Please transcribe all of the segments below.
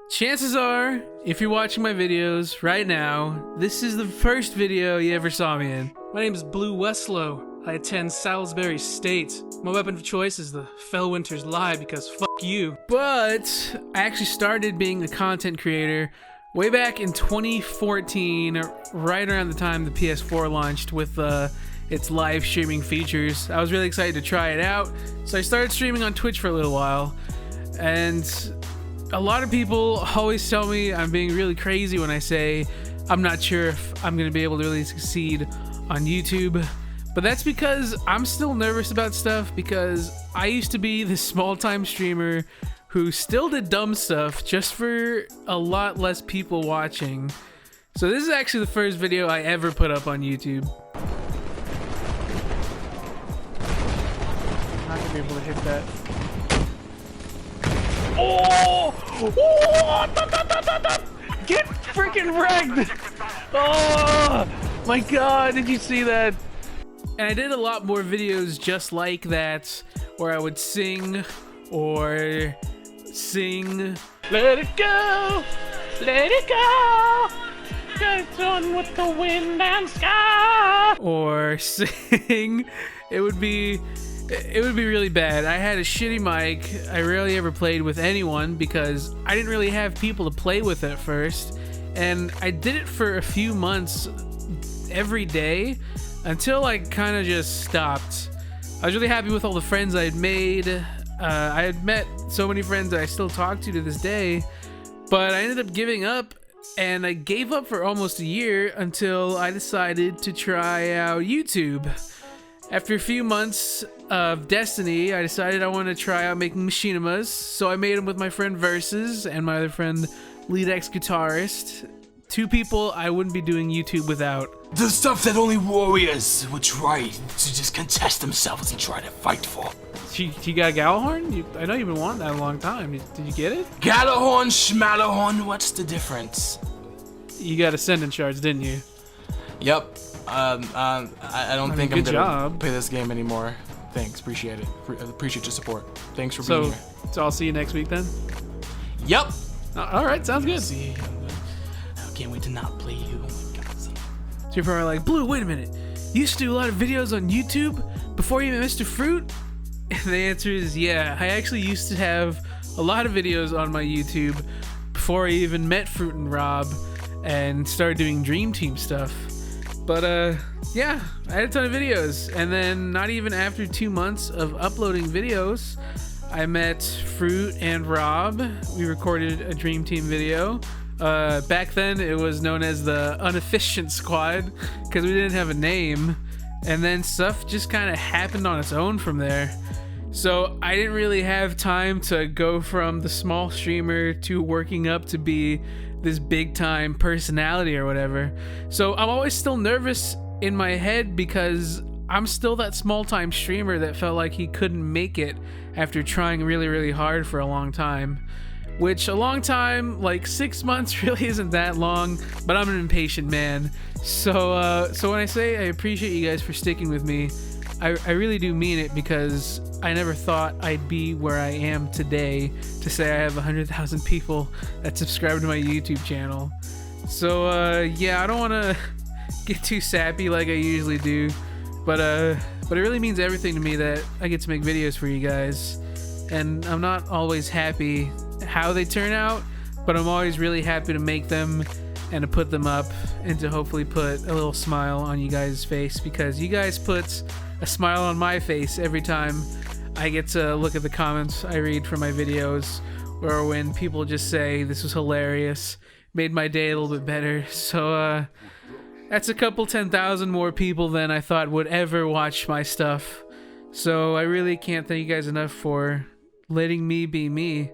Chances are, if you're watching my videos right now, this is the first video you ever saw me in. My name is BlueWestlo. I attend Salisbury State. My weapon of choice is the Fellwinter's Lie because fuck you. But I actually started being a content creator way back in 2014, right around the time the PS4 launched with its live streaming features. I was really excited to try it out, so I started streaming on Twitch for a little while. And a lot of people always tell me I'm being really crazy when I say I'm not sure if I'm going to be able to really succeed on YouTube. But that's because I'm still nervous about stuff, because I used to be this small-time streamer who still did dumb stuff just for a lot less people watching. So this is actually the first video I ever put up on YouTube. I'm not going to be able to hit that. Oh! Get freaking wrecked! Oh my god, did you see that? And I did a lot more videos just like that, where I would sing or sing. Let it go! Let it go! Get on with the wind and sky! Or sing. It would be really bad. I had a shitty mic. I rarely ever played with anyone because I didn't really have people to play with at first. And I did it for a few months every day until I kind of just stopped. I was really happy with all the friends I had made. I had met so many friends that I still talk to this day, but I ended up giving up, and I gave up for almost a year until I decided to try out YouTube. After a few months of Destiny, I decided I wanted to try out making machinimas, so I made them with my friend Versus and my other friend Lead X Guitarist. Two people I wouldn't be doing YouTube without. The stuff that only warriors would try to just contest themselves and try to fight for. You got a Galahorn? I know you've been wanting that a long time. Did you get it? Galahorn, Schmalahorn, what's the difference? You got Ascendant Shards, didn't you? Yep. I don't think I'm gonna play this game anymore. Thanks, appreciate it. Appreciate your support. Thanks for being here. So I'll see you next week then? Yep. All right, sounds good. See, I can't wait to not play you. Oh my god. So you're probably like, Blue, wait a minute. You used to do a lot of videos on YouTube before you met Mr. Fruit? And the answer is yeah. I actually used to have a lot of videos on my YouTube before I even met Fruit and Rob and started doing Dream Team stuff. But yeah, I had a ton of videos, and then not even after 2 months of uploading videos, I met Fruit and Rob. We recorded a Dream Team video. Back then it was known as the Inefficient Squad because we didn't have a name, and then stuff just kind of happened on its own from there. So I didn't really have time to go from the small streamer to working up to be this big time personality or whatever. So I'm always still nervous in my head because I'm still that small time streamer that felt like he couldn't make it after trying really, really hard for a long time. Which a long time, like 6 months, really isn't that long, but I'm an impatient man. So when I say I appreciate you guys for sticking with me, I really do mean it, because I never thought I'd be where I am today to say I have 100,000 people that subscribe to my YouTube channel. So yeah, I don't want to get too sappy like I usually do, but it really means everything to me that I get to make videos for you guys. And I'm not always happy how they turn out, but I'm always really happy to make them and to put them up and to hopefully put a little smile on you guys' face, because you guys put a smile on my face every time I get to look at the comments I read from my videos, or when people just say this was hilarious, made my day a little bit better. So that's a couple 10,000 more people than I thought would ever watch my stuff. So I really can't thank you guys enough for letting me be me,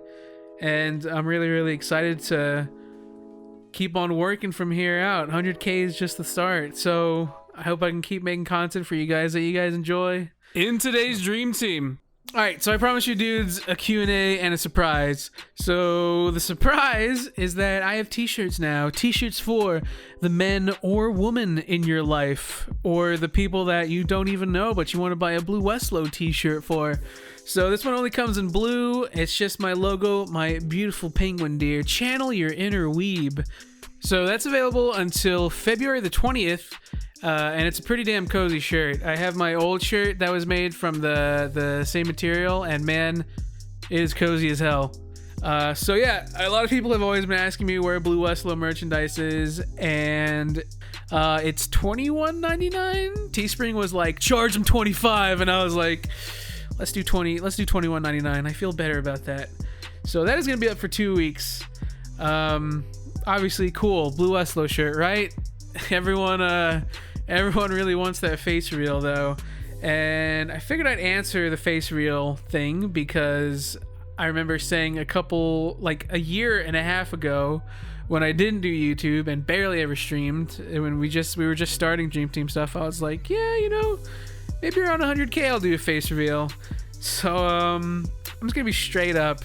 and I'm really, really excited to keep on working from here out. 100K is just the start, so I hope I can keep making content for you guys that you guys enjoy. In today's Dream Team, All right, so I promised you dudes a Q&A and a surprise. So the surprise is that I have t-shirts now. T-shirts for the men or woman in your life, or the people that you don't even know but you want to buy a BlueWestlo t-shirt for. So this one only comes in blue. It's just my logo, my beautiful penguin deer. Channel your inner weeb. So that's available until February the 20th. And it's a pretty damn cozy shirt. I have my old shirt that was made from the same material, and man, it is cozy as hell. So yeah, a lot of people have always been asking me where BlueWestlo merchandise is, and it's $21.99. Teespring was like, charge them $25, and I was like, let's do $21.99. I feel better about that. So that is gonna be up for 2 weeks. Obviously, cool BlueWestlo shirt, right? Everyone really wants that face reveal though, and I figured I'd answer the face reveal thing because I remember saying a year and a half ago, when I didn't do YouTube and barely ever streamed, when we were just starting Dream Team stuff, I was like, yeah, maybe around 100K I'll do a face reveal. So I'm just gonna be straight up.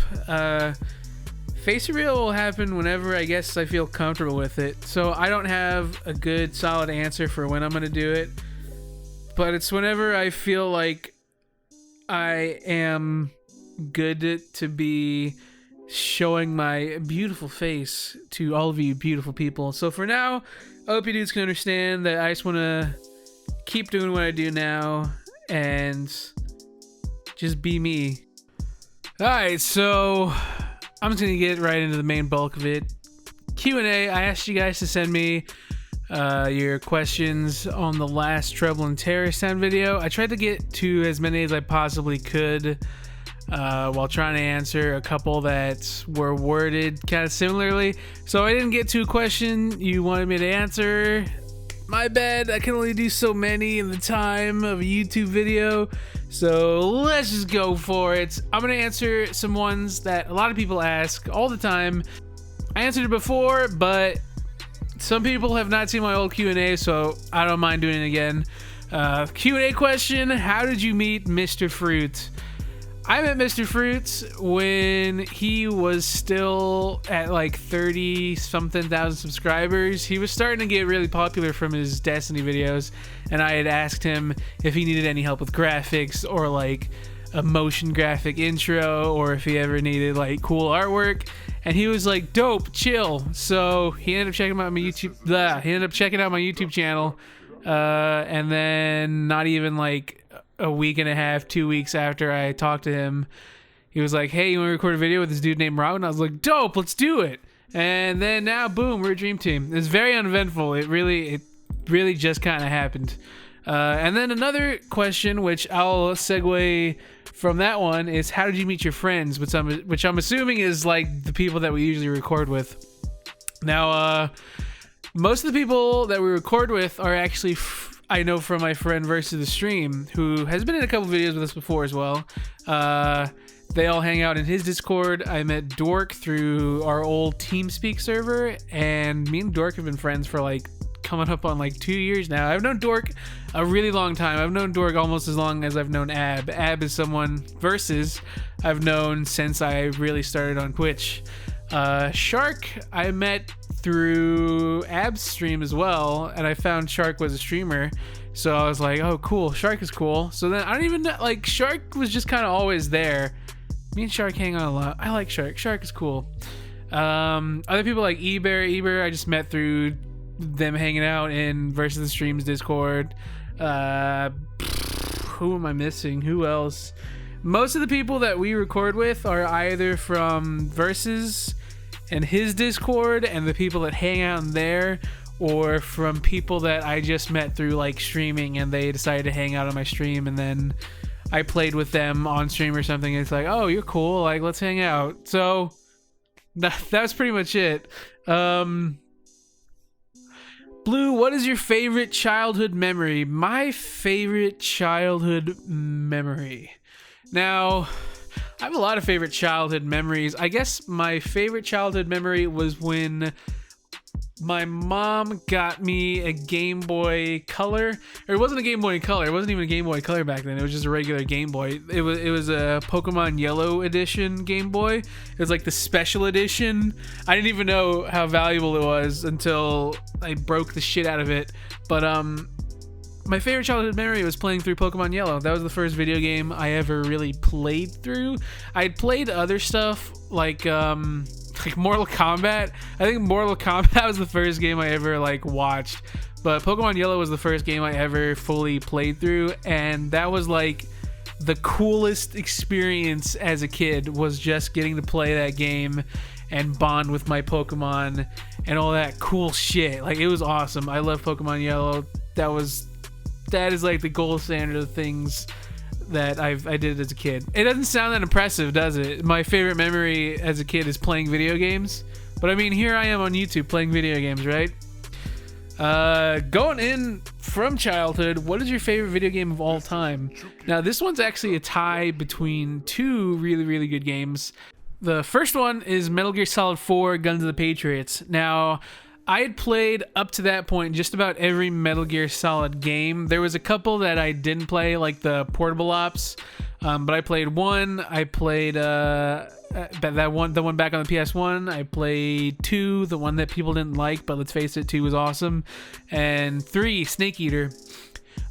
Face reveal will happen whenever I guess I feel comfortable with it. So I don't have a good solid answer for when I'm going to do it. But it's whenever I feel like I am good to be showing my beautiful face to all of you beautiful people. So for now, I hope you dudes can understand that I just want to keep doing what I do now and just be me. Alright, so I'm just going to get right into the main bulk of it. Q&A, I asked you guys to send me your questions on the last Trouble in Terrorist Town video. I tried to get to as many as I possibly could while trying to answer a couple that were worded kind of similarly. So I didn't get to a question you wanted me to answer. My bad, I can only do so many in the time of a YouTube video. So let's just go for it. I'm going to answer some ones that a lot of people ask all the time. I answered it before, but some people have not seen my old Q&A, so I don't mind doing it again. Q&A question, how did you meet Mr. Fruit? I met Mr. Fruits when he was still at like 30-something thousand subscribers. He was starting to get really popular from his Destiny videos, and I had asked him if he needed any help with graphics or like a motion graphic intro, or if he ever needed like cool artwork, and he was like, dope, chill. So he ended up checking out my YouTube channel, and then not even like a week and a half, 2 weeks after I talked to him, he was like, hey, you want to record a video with this dude named Robin? I was like, dope, let's do it. And then now, boom, we're a dream team. It's very uneventful. It really just kind of happened. And then another question, which I'll segue from that one, is how did you meet your friends? Which I'm assuming is like the people that we usually record with. Now, most of the people that we record with are actually I know from my friend Versus the Stream, who has been in a couple videos with us before as well. They all hang out in his Discord. I met Dork through our old TeamSpeak server, and me and Dork have been friends for like coming up on like 2 years now. I've known Dork a really long time. I've known Dork almost as long as I've known Ab. Ab is someone Versus I've known since I really started on Twitch. Shark I met through Ab's stream as well, and I found Shark was a streamer, so I was like, oh cool, Shark is cool. So then I don't even know, like, Shark was just kind of always there. Me and Shark hang out a lot. I like Shark. Shark is cool. Other people like Eber I just met through them hanging out in Versus the Stream's Discord. Who am I missing? Who else? Most of the people that we record with are either from Versus and his Discord and the people that hang out in there, or from people that I just met through like streaming and they decided to hang out on my stream, and then I played with them on stream or something, and it's like, oh, you're cool, like, let's hang out. So that's pretty much it. Blue, what is your favorite childhood memory? My favorite childhood memory. Now, I have a lot of favorite childhood memories. I guess my favorite childhood memory was when my mom got me a Game Boy Color. Or it wasn't a Game Boy Color. It wasn't even a Game Boy Color back then. It was just a regular Game Boy. It was a Pokemon Yellow edition Game Boy. It was like the special edition. I didn't even know how valuable it was until I broke the shit out of it. But my favorite childhood memory was playing through Pokemon Yellow. That was the first video game I ever really played through. I'd played other stuff like Mortal Kombat. I think Mortal Kombat was the first game I ever watched, but Pokemon Yellow was the first game I ever fully played through, and that was like the coolest experience as a kid, was just getting to play that game and bond with my Pokemon and all that cool shit. Like, it was awesome. I love Pokemon Yellow. That is like the gold standard of things that I did as a kid. It doesn't sound that impressive, does it? My favorite memory as a kid is playing video games. But I mean, here I am on YouTube playing video games, right? Going in from childhood, what is your favorite video game of all time? Now, this one's actually a tie between two really, really good games. The first one is Metal Gear Solid 4 Guns of the Patriots. Now, I had played up to that point just about every Metal Gear Solid game. There was a couple that I didn't play, like the Portable Ops, but I played one. I played the one back on the PS1. I played 2, the one that people didn't like, but let's face it, 2 was awesome, and 3, Snake Eater.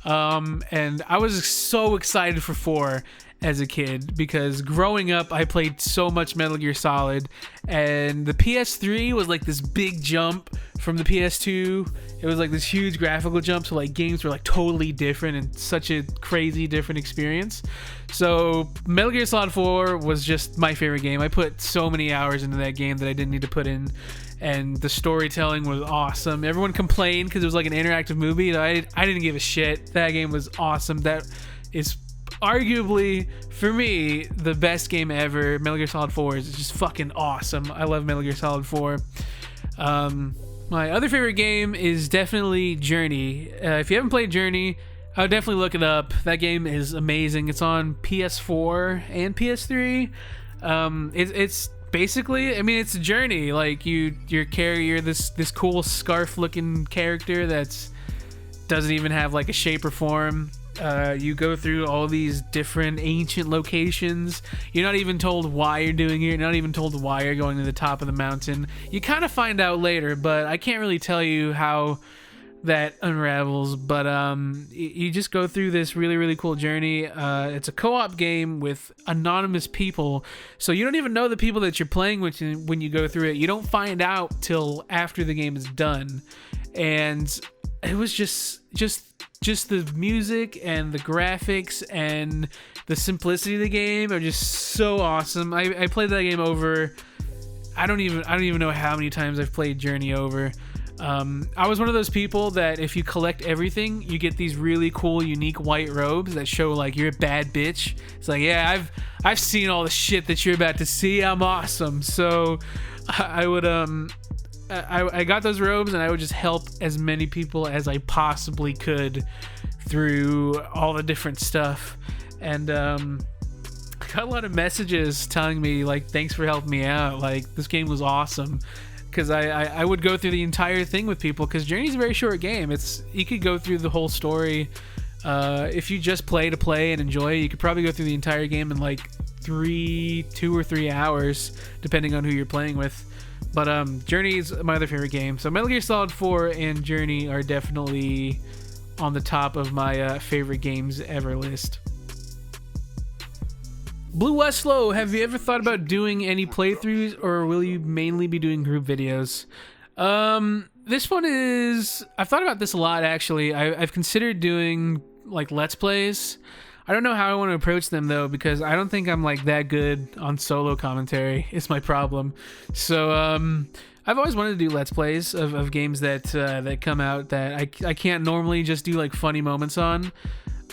And I was so excited for 4 as a kid, because growing up I played so much Metal Gear Solid, and the PS3 was like this big jump from the PS2. It was like this huge graphical jump, so like games were like totally different and such a crazy different experience. So Metal Gear Solid 4 was just my favorite game. I put so many hours into that game that I didn't need to put in, and the storytelling was awesome. Everyone complained because it was like an interactive movie. I didn't give a shit. That game was awesome. That is arguably, for me, the best game ever. Metal Gear Solid 4 is just fucking awesome. I love Metal Gear Solid 4. My other favorite game is definitely Journey. If you haven't played Journey, I would definitely look it up. That game is amazing. It's on PS4 and PS3. It's basically, I mean, it's a journey. Like, you're this cool scarf-looking character that's doesn't even have like a shape or form. You go through all these different ancient locations. You're not even told why you're doing it. You're not even told why you're going to the top of the mountain. You kind of find out later, but I can't really tell you how that unravels. But you just go through this really, really cool journey. It's a co-op game with anonymous people, so you don't even know the people that you're playing with when you go through it. You don't find out till after the game is done. And it was just the music and the graphics and the simplicity of the game are just so awesome. I played that game over, I don't even know how many times I've played Journey over. I was one of those people that if you collect everything, you get these really cool, unique white robes that show like you're a bad bitch. It's like, yeah, I've seen all the shit that you're about to see. I'm awesome. So I would I got those robes, and I would just help as many people as I possibly could through all the different stuff. And I got a lot of messages telling me like, thanks for helping me out. Like, this game was awesome. Because I would go through the entire thing with people, because Journey's a very short game. You could go through the whole story. If you just play to play and enjoy it, you could probably go through the entire game in like 2 or 3 hours, depending on who you're playing with. But Journey is my other favorite game. So Metal Gear Solid 4 and Journey are definitely on the top of my favorite games ever list. BlueWestlo, have you ever thought about doing any playthroughs, or will you mainly be doing group videos? This one is... I've thought about this a lot, actually. I've considered doing like Let's Plays. I don't know how I want to approach them, though, because I don't think I'm like that good on solo commentary. It's my problem. So I've always wanted to do Let's Plays of games that come out that I can't normally just do like funny moments on.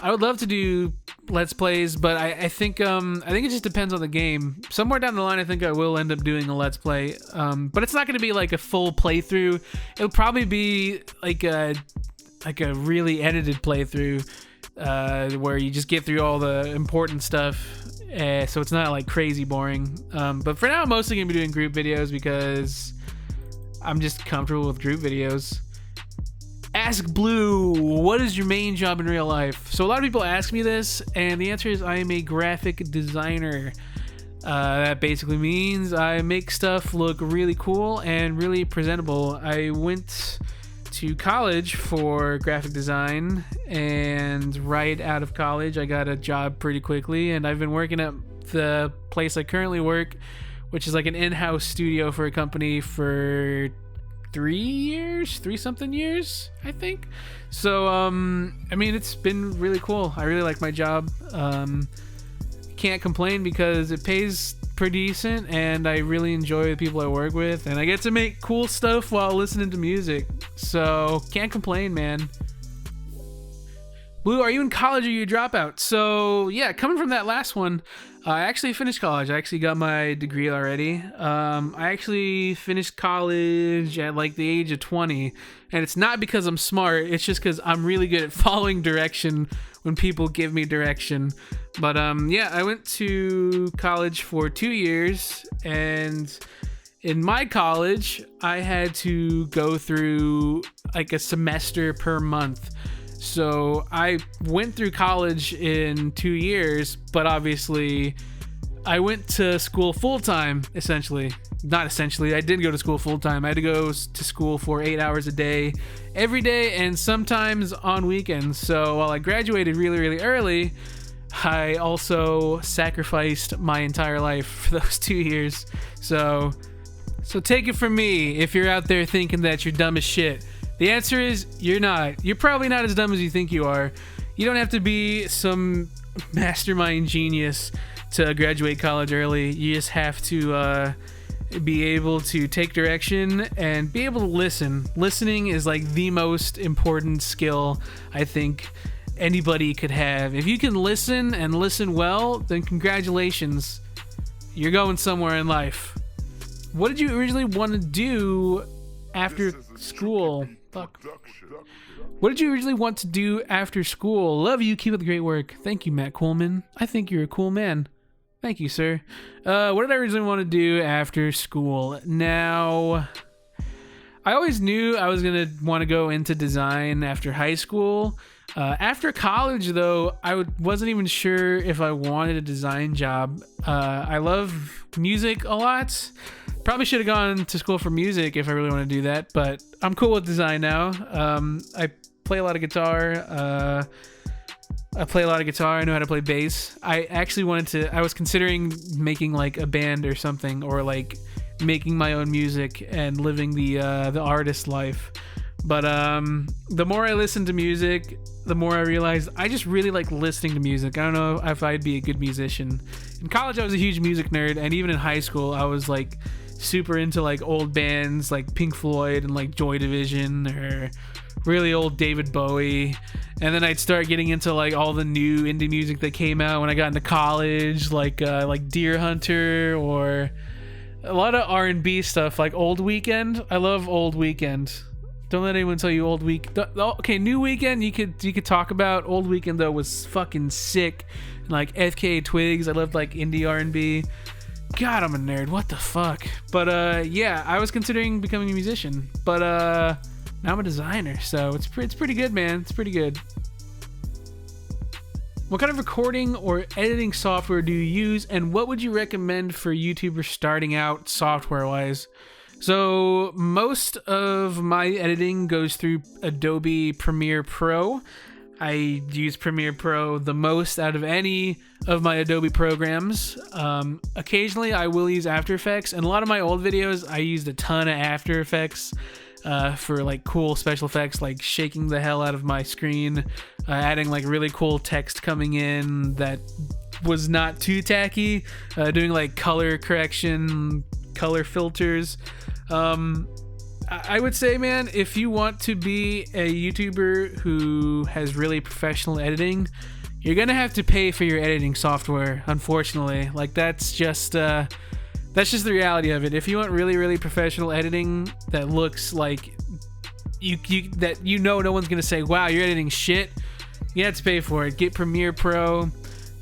I would love to do Let's Plays, but I think it just depends on the game. Somewhere down the line, I think I will end up doing a Let's Play, but it's not going to be like a full playthrough. It'll probably be like a really edited playthrough. Where you just get through all the important stuff, so it's not like crazy boring. But for now, I'm mostly gonna be doing group videos because I'm just comfortable with group videos. Ask Blue, what is your main job in real life? So a lot of people ask me this, and the answer is I am a graphic designer. That basically means I make stuff look really cool and really presentable. I went to college for graphic design, and right out of college I got a job pretty quickly, and I've been working at the place I currently work, which is like an in-house studio for a company, for 3 something years, I think. So I mean, it's been really cool. I really like my job. Can't complain because it pays pretty decent, and I really enjoy the people I work with, and I get to make cool stuff while listening to music. So can't complain, man. Blue, are you in college or are you a dropout? So yeah, coming from that last one, I actually finished college. I actually got my degree already. I actually finished college at like the age of 20, and it's not because I'm smart. It's just because I'm really good at following direction when people give me direction. But yeah, I went to college for 2 years, and in my college, I had to go through like a semester per month. So I went through college in 2 years, but obviously I went to school full-time, essentially. Not essentially, I did go to school full-time. I had to go to school for 8 hours a day, every day, and sometimes on weekends. So while I graduated really, really early, I also sacrificed my entire life for those 2 years. So take it from me if you're out there thinking that you're dumb as shit. The answer is you're not. You're probably not as dumb as you think you are. You don't have to be some mastermind genius to graduate college early. You just have to be able to take direction and be able to listen. Listening is like the most important skill I think anybody could have. If you can listen and listen well, then congratulations. You're going somewhere in life. What did you originally want to do after school? Fuck. What did you originally want to do after school? Love you. Keep up the great work. Thank you, Matt Coleman. I think you're a cool man. Thank you, sir. What did I originally want to do after school? Now, I always knew I was going to want to go into design after high school. After college, though, I wasn't even sure if I wanted a design job. I love music a lot. Probably should have gone to school for music if I really want to do that, but I'm cool with design now. I play a lot of guitar. I know how to play bass. I was considering making like a band or something, or like making my own music and living the artist life. But the more I listened to music, the more I realized I just really like listening to music. I don't know if I'd be a good musician. In college, I was a huge music nerd, and even in high school, I was like super into like old bands like Pink Floyd and like Joy Division, or really old David Bowie. And then I'd start getting into like all the new indie music that came out when I got into college, like Deer Hunter, or a lot of R&B stuff like Old Weekend. I love Old Weekend. Don't let anyone tell you Old Week. Okay, New Weekend you could talk about. Old Weekend though was fucking sick. Like FKA Twigs. I loved like indie R&B. God, I'm a nerd. What the fuck? But yeah, I was considering becoming a musician, but now I'm a designer, so it's pretty good, man. It's pretty good. What kind of recording or editing software do you use, and what would you recommend for YouTubers starting out software-wise? So most of my editing goes through Adobe Premiere Pro. I use Premiere Pro the most out of any of my Adobe programs. Occasionally I will use After Effects, and a lot of my old videos I used a ton of After Effects for like cool special effects, like shaking the hell out of my screen, adding like really cool text coming in that was not too tacky, doing like color correction, color filters. I would say, man, if you want to be a YouTuber who has really professional editing, you're gonna have to pay for your editing software, unfortunately. Like that's just the reality of it. If you want really, really professional editing that looks like no one's gonna say, wow, you're editing shit, you have to pay for it. Get Premiere Pro.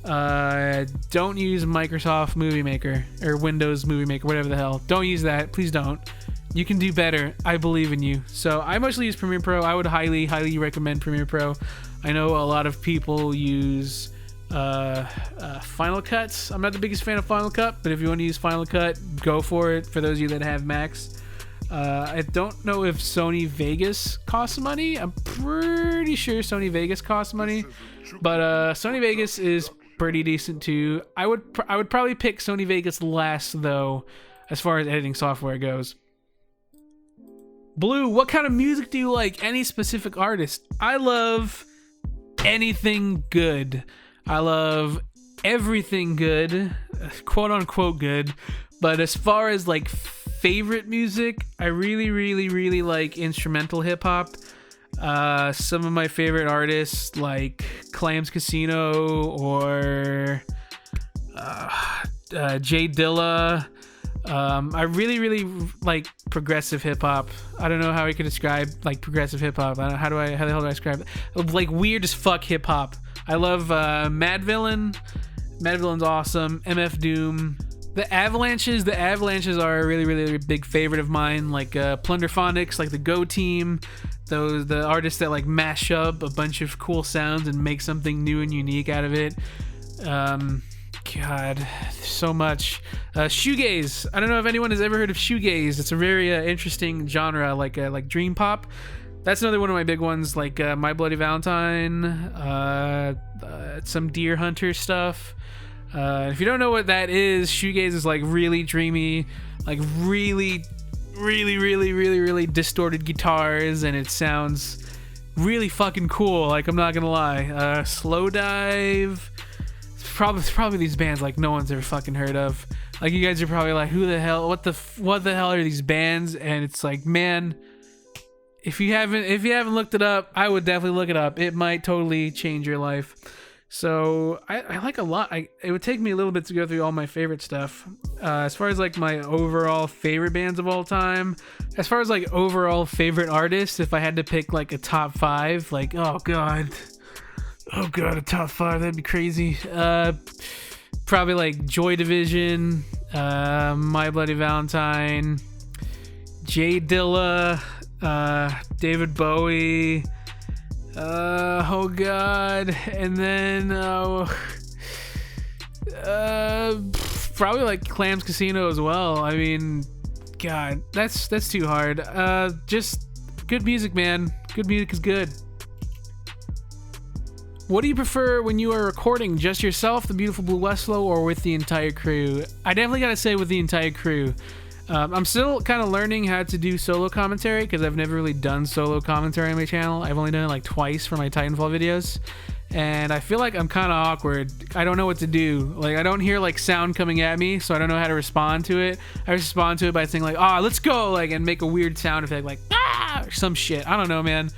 Don't use Microsoft Movie Maker or Windows Movie Maker, whatever the hell. Don't use that. Please don't. You can do better. I believe in you. So I mostly use Premiere Pro. I would highly recommend Premiere Pro. I know a lot of people use Final Cuts. I'm not the biggest fan of Final Cut, but if you want to use Final Cut, go for it. For those of you that have Macs. I don't know if Sony Vegas costs money. I'm pretty sure Sony Vegas costs money, but Sony Vegas is pretty decent too. I would probably pick Sony Vegas last though, as far as editing software goes. Blue, what kind of music do you like? Any specific artist? I love anything good. I love everything good, quote unquote good. But as far as like favorite music, I really like instrumental hip hop. Some of my favorite artists like Clams Casino or Jay Dilla. I really like progressive hip hop. I don't know how I could describe like progressive hip hop. How the hell do I describe it? Like weird as fuck hip hop. I love Mad Villain. Mad Villain's awesome. MF Doom. The Avalanches are a really big favorite of mine. Like Plunderphonics, like the Go Team. The artists that like mash up a bunch of cool sounds and make something new and unique out of it. God, so much. Shoegaze. I don't know if anyone has ever heard of shoegaze. It's a very interesting genre, like dream pop. That's another one of my big ones, like My Bloody Valentine, some Deer Hunter stuff. If you don't know what that is, shoegaze is like really dreamy, like really distorted guitars, and it sounds really fucking cool. Like, I'm not gonna lie. Slow Dive. It's probably these bands like no one's ever fucking heard of. Like, you guys are probably like, who the hell? What the hell are these bands? And it's like, man, if you haven't looked it up, I would definitely look it up. It might totally change your life. So I like a lot. It would take me a little bit to go through all my favorite stuff. As far as like my overall favorite bands of all time, as far as like overall favorite artists, if I had to pick like a top 5, like oh god, a top 5, that'd be crazy. Probably like Joy Division, My Bloody Valentine, Jay Dilla, David Bowie. Oh god, and then probably like Clams Casino as well. I mean, god, that's too hard. Just good music, man. Good music is good. What do you prefer when you are recording? Just yourself, the beautiful BlueWestlo, or with the entire crew? I definitely gotta say with the entire crew. I'm still kind of learning how to do solo commentary because I've never really done solo commentary on my channel. I've only done it like twice for my Titanfall videos, and I feel like I'm kind of awkward. I don't know what to do. Like, I don't hear like sound coming at me, so I don't know how to respond to it. I respond to it by saying like, "Ah, let's go," like, and make a weird sound effect like "ah" or some shit. I don't know, man.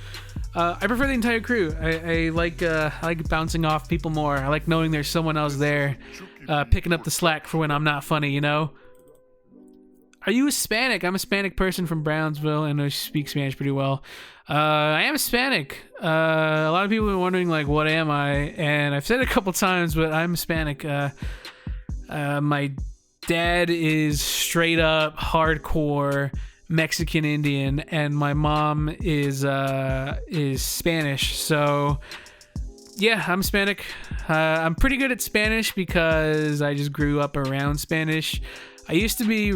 I prefer the entire crew. I like bouncing off people more. I like knowing there's someone else there, picking up the slack for when I'm not funny, you know? Are you Hispanic? I'm a Hispanic person from Brownsville, and I speak Spanish pretty well. I am Hispanic. A lot of people have been wondering, like, what am I? And I've said it a couple times, but I'm Hispanic. My dad is straight up hardcore Mexican Indian, and my mom is Spanish. So yeah, I'm Hispanic. I'm pretty good at Spanish because I just grew up around Spanish. I used to be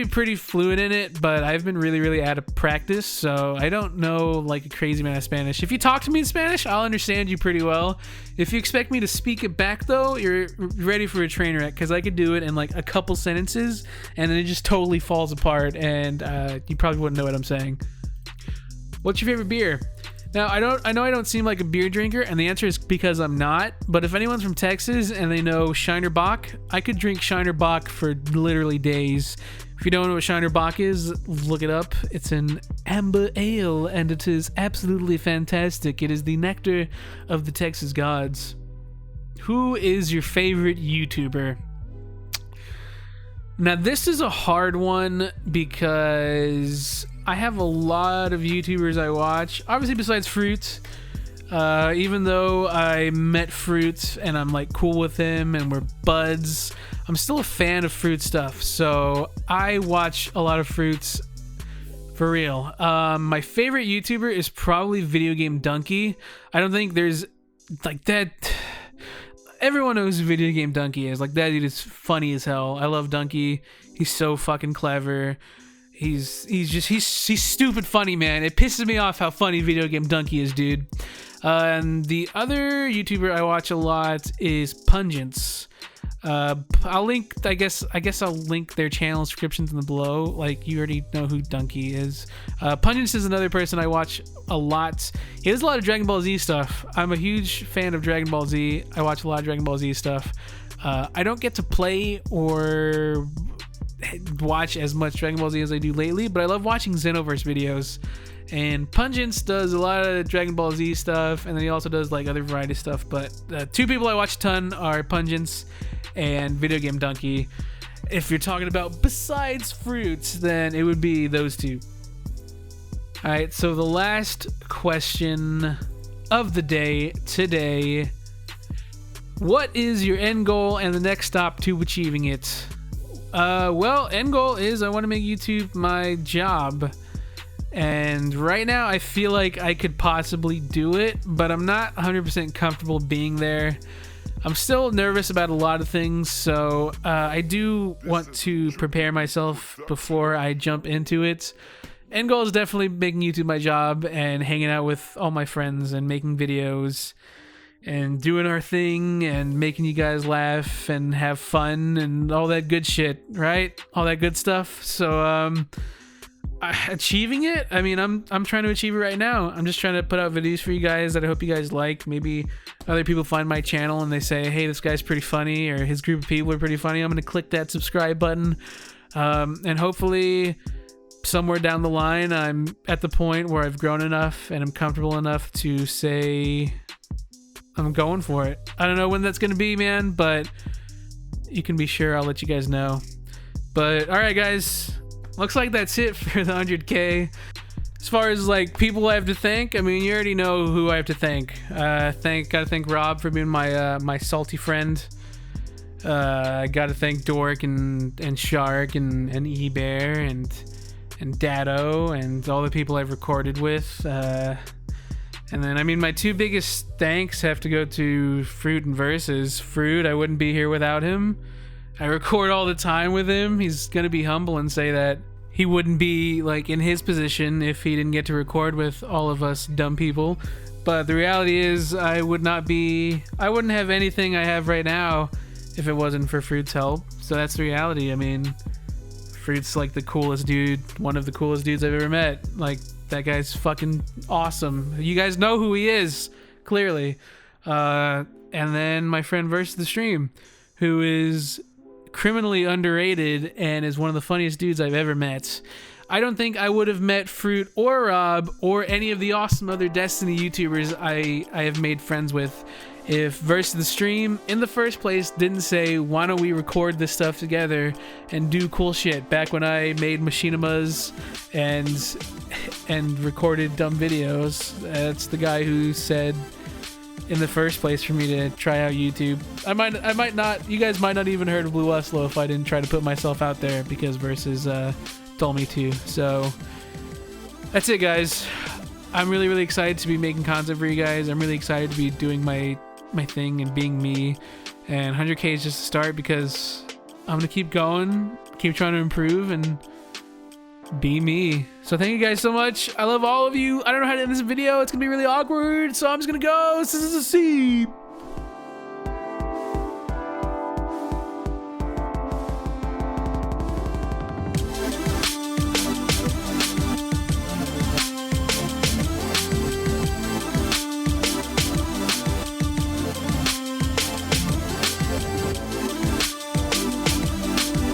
pretty fluent in it, but I've been really out of practice, so I don't know like a crazy amount of Spanish. If you talk to me in Spanish, I'll understand you pretty well. If you expect me to speak it back though, you're ready for a train wreck, because I could do it in like a couple sentences and then it just totally falls apart, and you probably wouldn't know what I'm saying. What's your favorite beer? Now, I know I don't seem like a beer drinker, and the answer is because I'm not, but if anyone's from Texas and they know Shiner Bock, I could drink Shiner Bock for literally days. If you don't know what Shiner Bock is, look it up. It's an amber ale, and it is absolutely fantastic. It is the nectar of the Texas gods. Who is your favorite YouTuber? Now, this is a hard one because I have a lot of YouTubers I watch, obviously besides Fruit. Even though I met Fruit and I'm like cool with him and we're buds, I'm still a fan of Fruit stuff. So I watch a lot of Fruits. For real. My favorite YouTuber is probably Video Game Donkey. I don't think there's like that. Everyone knows who Video Game Donkey is. Like, that dude is funny as hell. I love Donkey. He's so fucking clever. He's stupid funny, man. It pisses me off how funny Video Game Donkey is, dude. And the other YouTuber I watch a lot is Pungence. I'll link, I guess I'll link their channel descriptions in the below. Like, you already know who Donkey is. Pungence is another person I watch a lot. He does a lot of Dragon Ball Z stuff. I'm a huge fan of Dragon Ball Z. I watch a lot of Dragon Ball Z stuff. I don't get to play or watch as much Dragon Ball Z as I do lately, but I love watching Xenoverse videos. And Pungence does a lot of Dragon Ball Z stuff, and then he also does like other variety stuff. But two people I watch a ton are Pungence and Video Game Donkey. If you're talking about besides fruits, then it would be those two. Alright, so the last question of the day today. What is your end goal and the next stop to achieving it? Well, end goal is I want to make YouTube my job. And right now I feel like I could possibly do it, but I'm not 100% comfortable being there. I'm still nervous about a lot of things, so I do want to prepare myself before I jump into it. End goal is definitely making YouTube my job and hanging out with all my friends and making videos and doing our thing and making you guys laugh and have fun and all that good shit, right? All that good stuff. So achieving it, I mean, I'm trying to achieve it right now. I'm just trying to put out videos for you guys that I hope you guys like. Maybe other people find my channel and they say, hey, this guy's pretty funny, or his group of people are pretty funny. I'm gonna click that subscribe button, and hopefully somewhere down the line I'm at the point where I've grown enough and I'm comfortable enough to say I'm going for it. I don't know when that's gonna be, man, but you can be sure I'll let you guys know. But all right, guys, looks like that's it for the 100K. As far as like people I have to thank, I mean, you already know who I have to thank. Gotta thank Rob for being my salty friend. Gotta thank Dork and Shark and E-Bear and Dado and all the people I've recorded with. And then, I mean, my two biggest thanks have to go to Fruit and Versus. Fruit, I wouldn't be here without him. I record all the time with him. He's gonna be humble and say that he wouldn't be like in his position if he didn't get to record with all of us dumb people. But the reality is I wouldn't have anything I have right now if it wasn't for Fruit's help. So that's the reality. I mean, Fruit's like the coolest dude, one of the coolest dudes I've ever met. Like, that guy's fucking awesome. You guys know who he is, clearly. And then my friend Versus the Stream, who is criminally underrated and is one of the funniest dudes I've ever met. I don't think I would have met Fruit or Rob or any of the awesome other Destiny YouTubers I have made friends with if Versus the Stream in the first place didn't say, why don't we record this stuff together and do cool shit, back when I made machinimas and recorded dumb videos. That's the guy who said in the first place for me to try out YouTube. I might not, you guys might not even heard of BlueWestlo if I didn't try to put myself out there, because Versus told me to. So that's it, guys. I'm really, really excited to be making content for you guys. I'm really excited to be doing my thing and being me. And 100K is just a start, because I'm gonna keep going, keep trying to improve and be me. So thank you guys so much. I love all of you. I don't know how to end this video. It's gonna be really awkward, so I'm just gonna go. This is a C.